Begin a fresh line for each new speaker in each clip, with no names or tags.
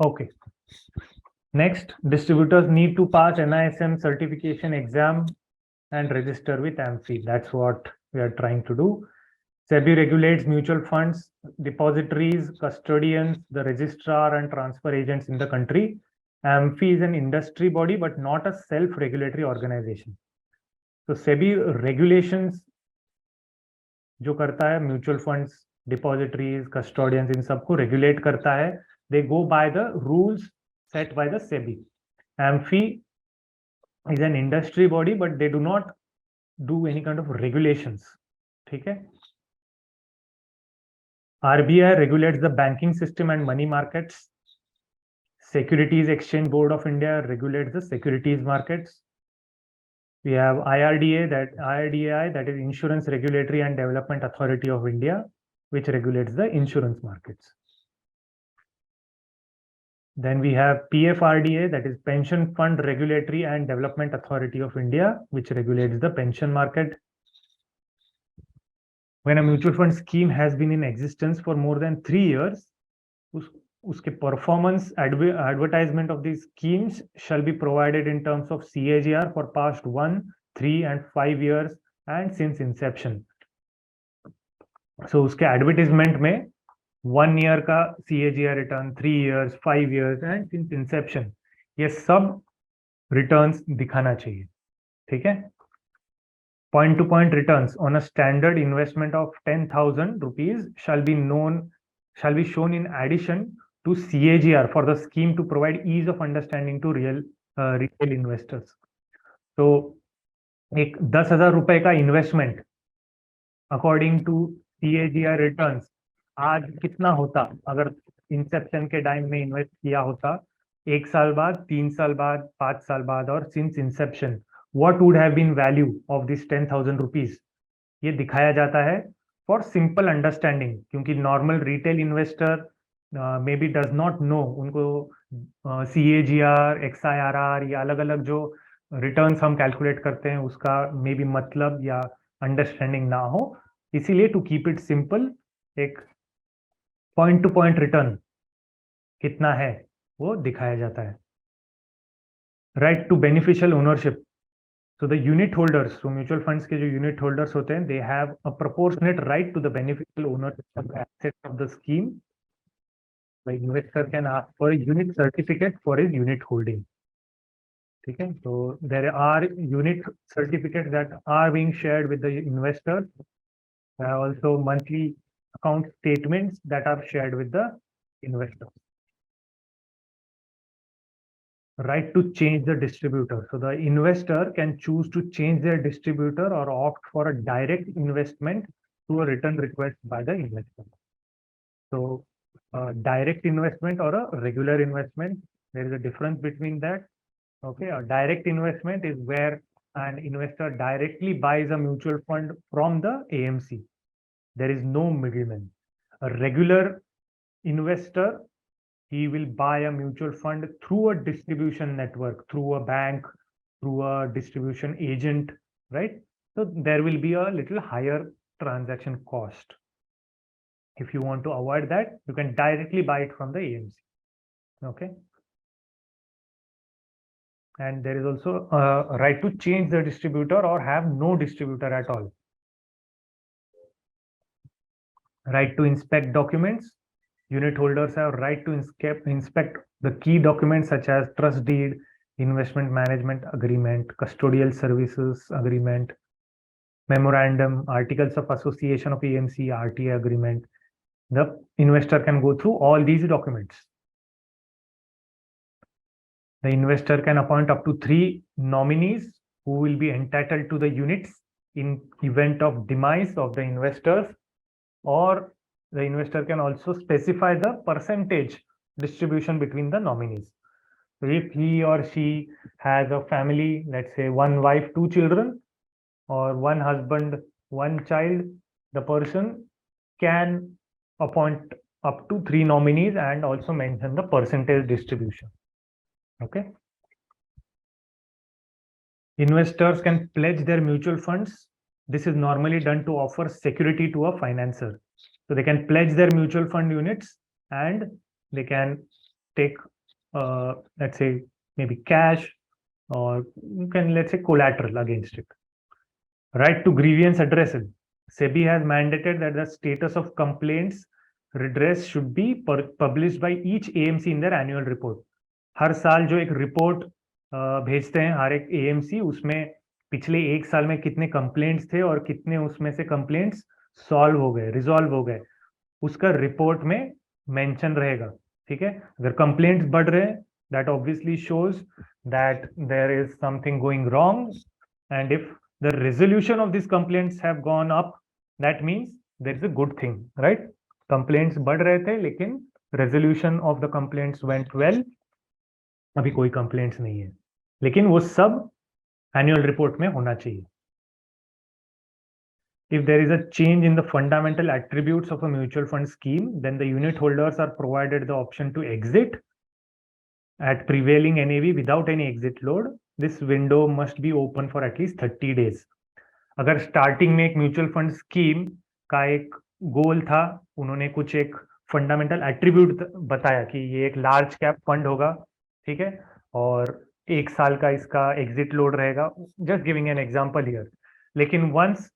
Okay. Next, distributors need to pass NISM certification exam and register with AMFI. That's what we are trying to do. SEBI regulates mutual funds, depositories, custodians, the registrar and transfer agents in the country. AMFI is an industry body, but not a self-regulatory organization. So SEBI regulations जो करता है mutual funds depositories custodians इन सबको regulate करता है they go by the rules set by the SEBI AMFI is an industry body but they do not do any kind of regulations ठीक है RBI regulates the banking system and money markets. Securities Exchange Board of India regulates the securities markets. We have IRDA, that is Insurance Regulatory and Development Authority of India, which regulates the insurance markets. Then we have PFRDA, that is Pension Fund Regulatory and Development Authority of India, which regulates the pension market. When a mutual fund scheme has been in existence for more than 3 years, uske performance advertisement of these schemes shall be provided in terms of CAGR for past 1, 3 and 5 years and since inception. So uske advertisement mein 1 year का CAGR return, 3 years, 5 years and since inception ये सब returns दिखाना चाहिए ठीक है point to point returns on a standard investment of 10,000 rupees shall be shown in addition to CAGR for the scheme to provide ease of understanding to retail investors. So एक 10,000 रुपए का investment according to CAGR returns आज कितना होता अगर Inception के time में invest किया होता 1 साल बाद 3 साल बाद 5 साल बाद और since Inception what would have been value of this 10,000 rupees ये दिखाया जाता है for simple understanding क्योंकि normal retail investor maybe does not know उनको CAGR, XIRR या अलग अलग जो रिटर्न्स हम कैलकुलेट करते हैं उसका मे बी मतलब या अंडरस्टैंडिंग ना हो इसीलिए टू कीप इट सिंपल एक पॉइंट टू पॉइंट रिटर्न कितना है वो दिखाया जाता है right to beneficial ownership So the unit holders, so mutual funds के जो unit holders होते हैं, they have a proportionate right to the beneficial ownership of the assets of the scheme. The investor can ask for a unit certificate for his unit holding. ठीक है? So there are unit certificates that are being shared with the investors. There are also monthly account statements that are shared with the investors. Right to change the distributor. So the investor can choose to change their distributor or opt for a direct investment to a return request by the investor. So direct investment or a regular investment, there is a difference between that. Okay, a direct investment is where an investor directly buys a mutual fund from the AMC. There is no middleman. A regular investor, he will buy a mutual fund through a distribution network, through a bank, through a distribution agent, right? So there will be a little higher transaction cost. If you want to avoid that, you can directly buy it from the AMC. Okay. And there is also a right to change the distributor or have no distributor at all. Right to inspect documents. Unit holders have right to inspect the key documents such as trust deed, investment management agreement, custodial services agreement, memorandum, articles of association of AMC, RTA agreement. The investor can go through all these documents. The investor can appoint up to 3 nominees who will be entitled to the units in event of demise of the investors, or the investor can also specify the percentage distribution between the nominees. So if he or she has a family, let's say 1 wife, 2 children, or 1 husband, 1 child, the person can appoint up to 3 nominees and also mention the percentage distribution. Okay. Investors can pledge their mutual funds. This is normally done to offer security to a financer. So they can pledge their mutual fund units and they can take, let's say, maybe cash, or you can, let's say, collateral against it. Right to grievance addressal. SEBI has mandated that the status of complaints redress should be published by each AMC in their annual report. हर साल जो एक report भेजते हैं हर एक AMC, उसमें पिछले एक साल में कितने कंप्लेंट्स थे और कितने उसमें से कंप्लेंट्स सॉल्व हो गए, रिजॉल्व हो गए, उसका रिपोर्ट में मेंशन रहेगा. ठीक है, अगर कंप्लेंट्स बढ़ रहे हैं, that obviously shows that there is something going wrong, and if the resolution of these complaints have gone up, that means there is a good thing, right? Complaints बढ़ रहे थे लेकिन resolution of the complaints went well. अभी कोई complaints नहीं है, लेकिन वो सब annual report में होना चाहिए. If there is a change in the fundamental attributes of a mutual fund scheme, then the unit holders are provided the option to exit at prevailing NAV without any exit load. This window must be open for at least 30 days. अगर starting में एक mutual fund scheme का एक गोल था, उन्होंने कुछ एक fundamental attribute बताया कि ये एक लार्ज कैप फंड होगा, ठीक है, और एक साल का इसका एग्जिट लोड रहेगा, just giving an example here. लेकिन once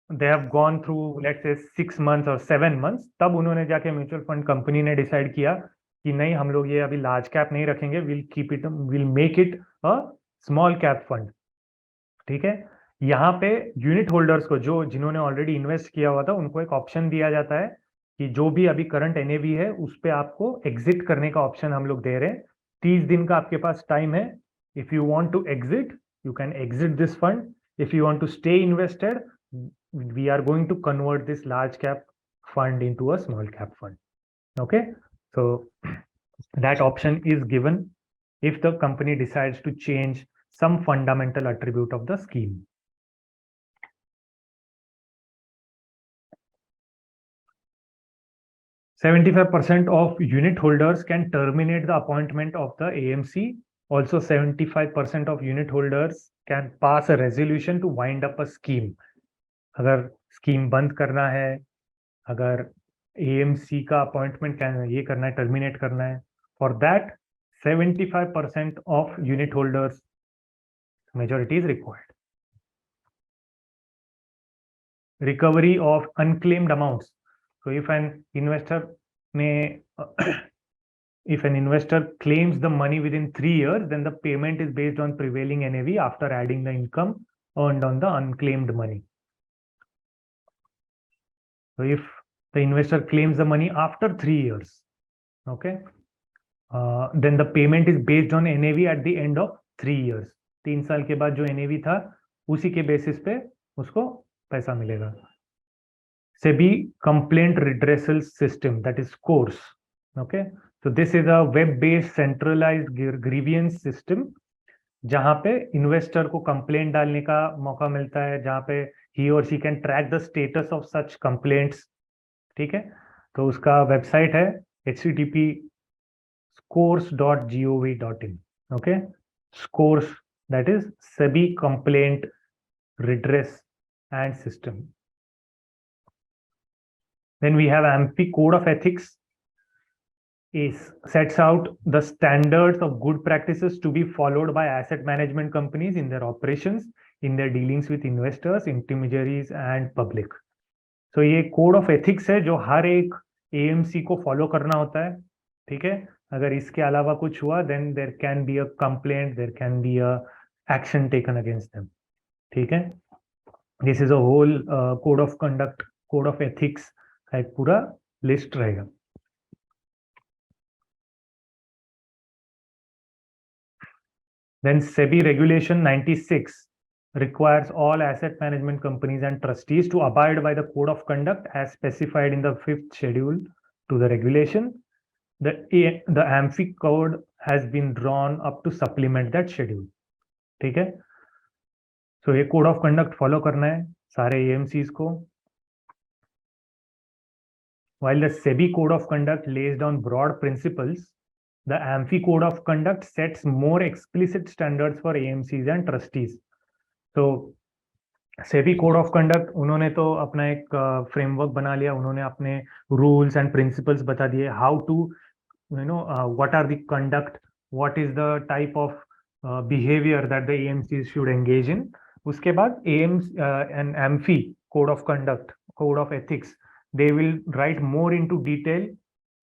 they have gone through let's say 6 months और 7 months, तब उन्होंने जाके म्यूचुअल फंड कंपनी ने डिसाइड किया कि नहीं, हम लोग ये अभी लार्ज कैप नहीं रखेंगे, will make it a small cap fund. ठीक है, यहाँ पे यूनिट होल्डर्स को, जो जिन्होंने ऑलरेडी इन्वेस्ट किया हुआ था, उनको एक ऑप्शन दिया जाता है कि जो भी अभी करंट एनएवी है उस पे आपको एग्जिट करने का ऑप्शन हम लोग दे रहे हैं. 30 दिन का आपके पास टाइम है. If you want to exit, you can exit this fund. If you want to stay invested, we are going to convert this large cap fund into a small cap fund. Okay, so that option is given if the company decides to change some fundamental attribute of the scheme. %75% of unit holders can terminate the appointment of the AMC. Also, 75% of unit holders can pass a resolution to wind up a scheme. अगर scheme बंद करना है, अगर AMC का appointment ये करना है, terminate करना है, for that 75% of unit holders majority is required. Recovery of unclaimed amounts. So if an investor claims the money within 3 years, then the payment is based on prevailing NAV after adding the income earned on the unclaimed money. So if the investor claims the money after 3 years, okay, then the payment is based on NAV at the end of 3 years. 3 साल के बाद जो NAV था, उसी के basis पे उसको पैसा मिलेगा. SEBI complaint redressal system, that is CORS. Okay, so this is a web-based centralized grievance system जहां पे इन्वेस्टर को कंप्लेंट डालने का मौका मिलता है, जहां पे he or she can track the status of such complaints. ठीक है, तो उसका वेबसाइट है http://scores.gov.in. okay, scores, that is SEBI complaint redress and system. Then we have AMFI Code of Ethics. Sets out the standards of good practices to be followed by asset management companies in their operations, in their dealings with investors, intermediaries and public. So ये code of ethics है जो हर एक AMC को follow करना होता है. ठीक है, अगर इसके अलावा कुछ हुआ, then there can be a complaint, there can be a action taken against them. ठीक है, this is a whole code of conduct, code of ethics का एक पूरा लिस्ट रहेगा. Then SEBI Regulation 96 requires all asset management companies and trustees to abide by the code of conduct as specified in the 5th schedule to the regulation. The AMFI code has been drawn up to supplement that schedule. ठीक है, so ये code of conduct follow करना है सारे AMCs को. While the SEBI code of conduct lays down broad principles, the AMFI code of conduct sets more explicit standards for AMCs and trustees. So SEBI code of conduct, उन्होंने तो अपना एक framework बना लिया, उन्होंने अपने रूल्स एंड प्रिंसिपल्स बता दिए, how to what are the conduct, what is the type of behavior that the AMCs should engage in. उसके बाद AMs and AMFI code of conduct, code of ethics, they will write more into detail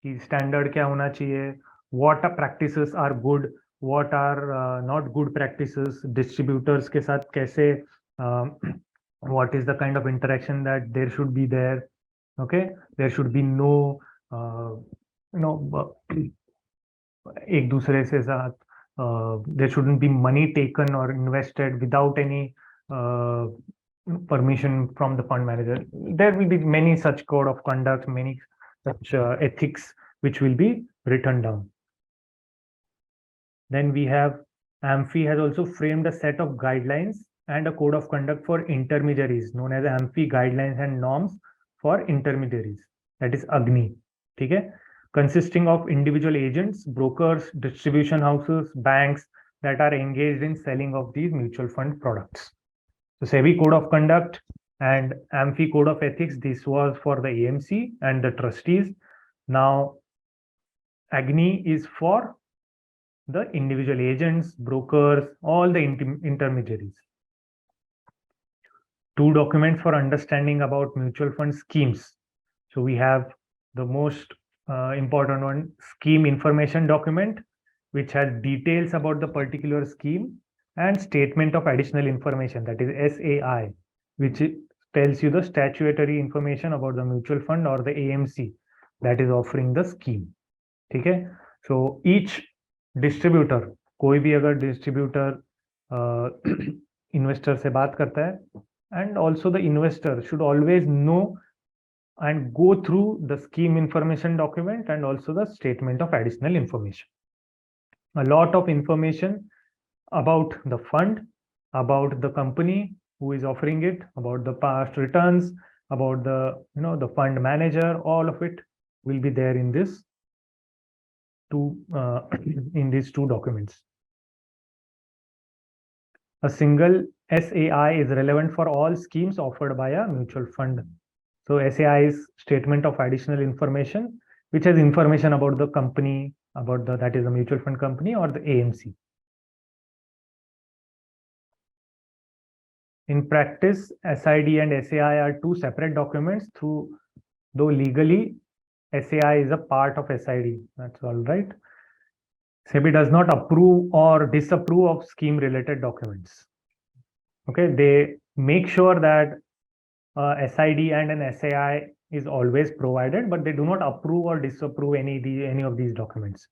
कि standard क्या होना चाहिए, what practices are good, what are not good practices, distributors के साथ कैसे what is the kind of interaction that there should be there. Okay, there should be no एक दूसरे से साथ there shouldn't be money taken or invested without any permission from the fund manager. There will be many such code of conduct, many such ethics which will be written down. Then we have AMFI has also framed a set of guidelines and a code of conduct for intermediaries known as AMFI guidelines and norms for intermediaries, that is AGNI. ठीक है, consisting of individual agents, brokers, distribution houses, banks that are engaged in selling of these mutual fund products. So SEBI code of conduct and AMFI code of ethics, this was for the AMC and the trustees. Now AGNI is for the individual agents, brokers, all the intermediaries. Two documents for understanding about mutual fund schemes. So we have the most important one, scheme information document, which has details about the particular scheme, and statement of additional information, that is SAI, which tells you the statutory information about the mutual fund or the AMC that is offering the scheme. ठीक है, so each distributor, कोई भी अगर distributor investor से बात करता है, and also the investor should always know and go through the scheme information document and also the statement of additional information. A lot of information about the fund, about the company who is offering it, about the past returns, about the the fund manager, all of it will be there in this in these two documents. A single SAI is relevant for all schemes offered by a mutual fund. So SAI is statement of additional information, which has information about the company, about the, that is a mutual fund company or the AMC. In practice, SID and SAI are two separate documents, though legally SAI is a part of SID. That's all right. SEBI does not approve or disapprove of scheme related documents. Okay, they make sure that SID and an SAI is always provided, but they do not approve or disapprove any of these documents.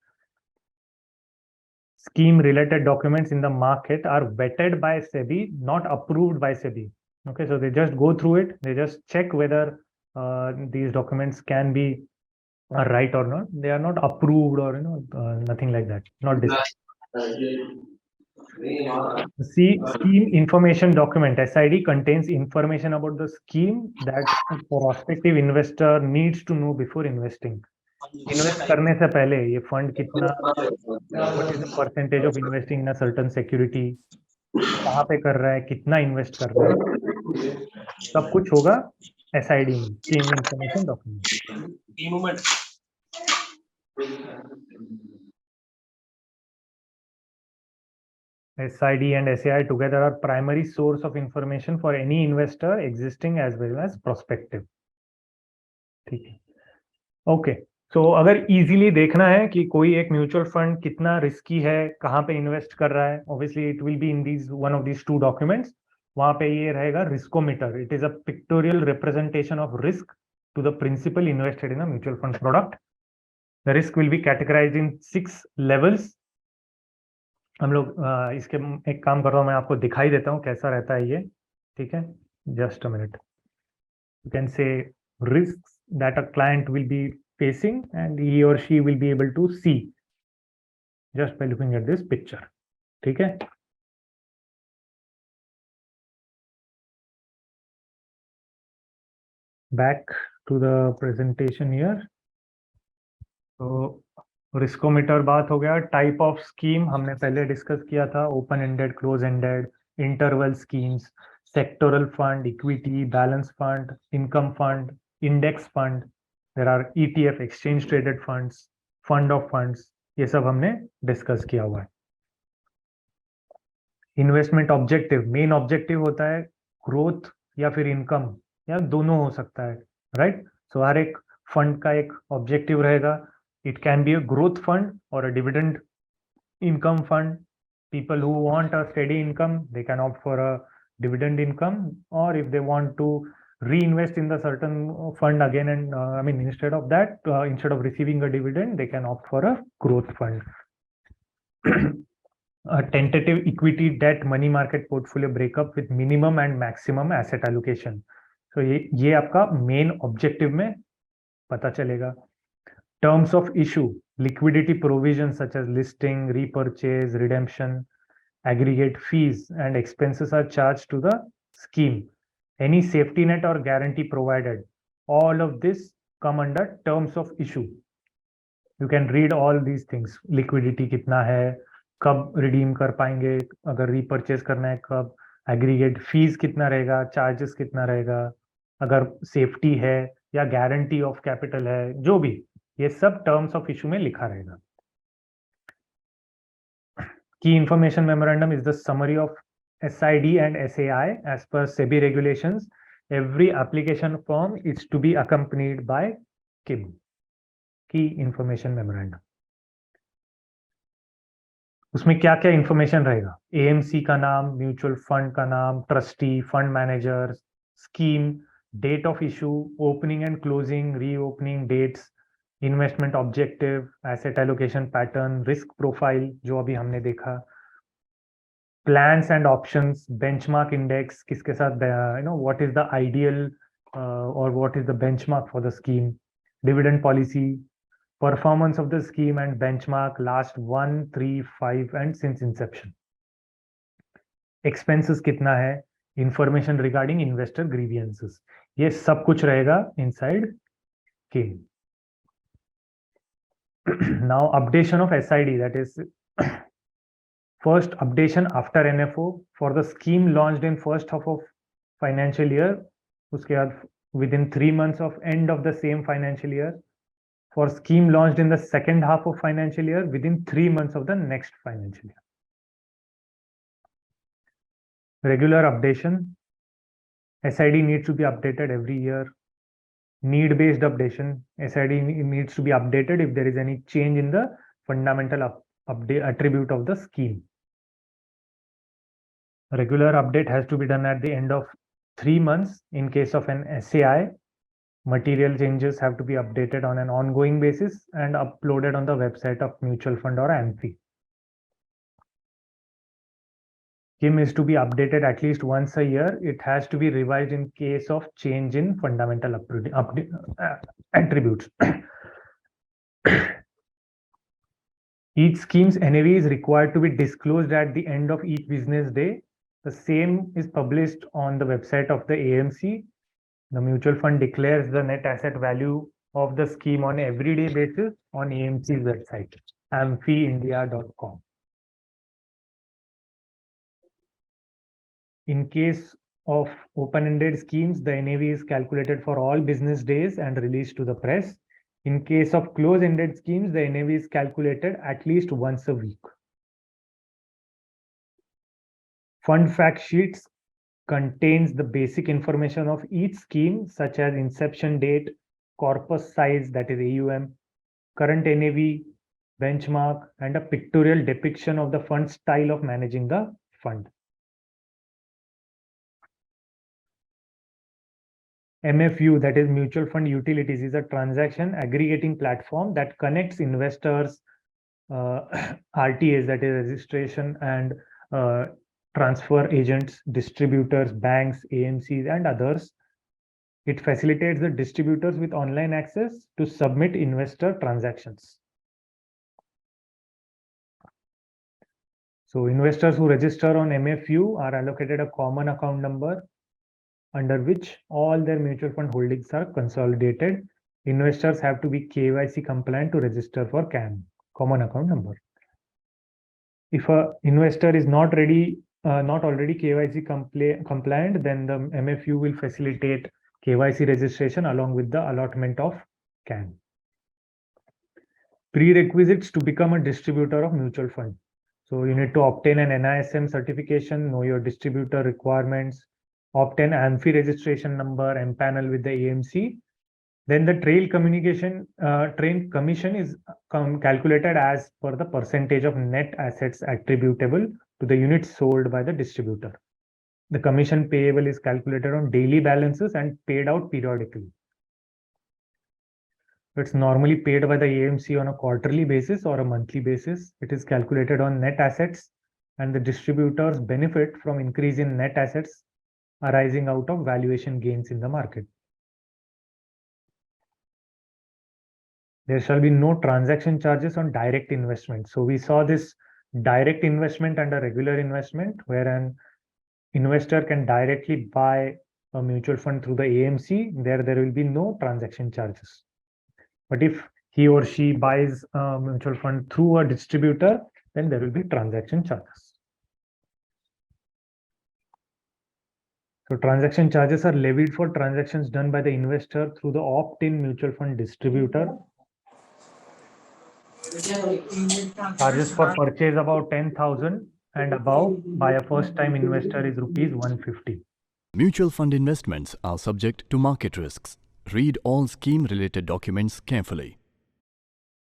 Scheme related documents in the market are vetted by SEBI, not approved by SEBI. Okay, so they just go through it, they just check whether these documents can be right or not. They are not approved or nothing like that. Not this. The scheme information document SID contains information about the scheme that a prospective investor needs to know before investing. Invest करने से पहले ये fund कितना, what is the percentage of investing in a certain security, कहाँ पे कर रहा है, कितना invest कर रहा है, सब कुछ होगा SID में, scheme information document. SID and SAI together are primary source of information for any investor, existing as well as prospective. ठीक है, ओके. सो अगर इजीली देखना है कि कोई एक म्यूचुअल फंड कितना रिस्की है, कहाँ पे इन्वेस्ट कर रहा है, obviously it will be in these one of these two documents. वहां पे ये रहेगा riskometer. It is a pictorial representation of risk to the principal invested in a mutual fund product. The risk will be categorised in 6 levels. हम लोग इसके एक काम कर रहा हूँ, मैं आपको दिखाई देता हूँ कैसा रहता है ये. ठीक है, just a minute. You can say risks that a client will be facing and he or she will be able to see just by looking at this picture. ठीक है, back to the presentation here. तो riskometer बात हो गया. Type of scheme हमने पहले discuss किया था, open ended, close ended, interval schemes, sectoral fund, equity, balance fund, income fund, index fund. There are ETF, exchange traded funds, fund of funds, ये सब हमने डिस्कस किया हुआ है। इन्वेस्टमेंट ऑब्जेक्टिव, मेन ऑब्जेक्टिव होता है ग्रोथ या फिर इनकम, या दोनों हो सकता है, राइट। सो हर एक फंड का एक ऑब्जेक्टिव रहेगा। It can be a growth fund और a dividend income fund. People who want a steady income, they can opt for a dividend income, or if they want to reinvest in the certain fund again, and I mean, instead of that, instead of receiving a dividend, they can opt for a growth fund. A tentative equity debt money market portfolio breakup with minimum and maximum asset allocation. So ये आपका main objective में पता चलेगा। Terms of issue, liquidity provisions such as listing, repurchase, redemption, aggregate fees and expenses are charged to the scheme. Any safety net or guarantee provided, all of this come under terms of issue. You can read all these things. Liquidity कितना है, कब redeem कर पाएंगे, अगर repurchase करना है कब, aggregate fees कितना रहेगा, charges कितना रहेगा, अगर safety है या guarantee of capital है, जो भी, ये सब terms of issue में लिखा रहेगा। Key information memorandum is the summary of SID and SAI as per SEBI regulations. Every application form is to be accompanied by KIM, Key Information Memorandum. उसमें क्या क्या इंफॉर्मेशन रहेगा? AMC का नाम, mutual fund का नाम, trustee, fund manager, scheme, date of issue, opening and closing, reopening dates, investment objective, asset allocation pattern, risk profile जो अभी हमने देखा, plans and options, benchmark index, किसके साथ, what is the ideal or what is the benchmark for the scheme, dividend policy, performance of the scheme and benchmark last 1, 3, 5 and since inception, expenses कितना है, information regarding investor grievances, ये सब कुछ रहेगा inside scheme. Now updation of SID, that is first updation after NFO for the scheme launched in first half of financial year, उसके बाद within 3 months of end of the same financial year, for scheme launched in the second half of financial year within 3 months of the next financial year. Regular updation, SID needs to be updated every year. Need based updation, SID needs to be updated if there is any change in the fundamental update attribute of the scheme. Regular update has to be done at the end of 3 months. In case of an SAI, material changes have to be updated on an ongoing basis and uploaded on the website of mutual fund or AMFI. KIM is to be updated at least once a year. It has to be revised in case of change in fundamental attributes. Each scheme's NAV is required to be disclosed at the end of each business day. The same is published on the website of the AMC. The mutual fund declares the net asset value of the scheme on everyday basis on AMC's website, amfiindia.com. In case of open-ended schemes, the NAV is calculated for all business days and released to the press. In case of close-ended schemes, the NAV is calculated at least once a week. Fund fact sheets contains the basic information of each scheme, such as inception date, corpus size, that is AUM, current NAV, benchmark, and a pictorial depiction of the fund style of managing the fund. MFU, that is Mutual Fund Utilities, is a transaction aggregating platform that connects investors, RTAs, that is registration and transfer agents, distributors, banks, AMCs, and others. It facilitates the distributors with online access to submit investor transactions. So investors who register on MFU are allocated a common account number under which all their mutual fund holdings are consolidated. Investors have to be KYC compliant to register for CAN, common account number. If an investor is not already KYC compliant, then the MFU will facilitate KYC registration along with the allotment of CAN. Prerequisites to become a distributor of mutual fund. So you need to obtain an NISM certification, know your distributor requirements, obtain AMFI registration number, empanel with the AMC. Then the trail commission is calculated as per the percentage of net assets attributable to the units sold by the distributor. The commission payable is calculated on daily balances and paid out periodically. It's normally paid by the AMC on a quarterly basis or a monthly basis. It is calculated on net assets, and the distributors benefit from increase in net assets arising out of valuation gains in the market. There shall be no transaction charges on direct investment. So we saw this direct investment and a regular investment, where an investor can directly buy a mutual fund through the AMC. There will be no transaction charges. But if he or she buys a mutual fund through a distributor, then there will be transaction charges. So transaction charges are levied for transactions done by the investor through the opt-in mutual fund distributor. Charges for purchase about 10,000 and above by a first-time investor is rupees 150.
Mutual fund investments are subject to market risks. Read all scheme-related documents carefully.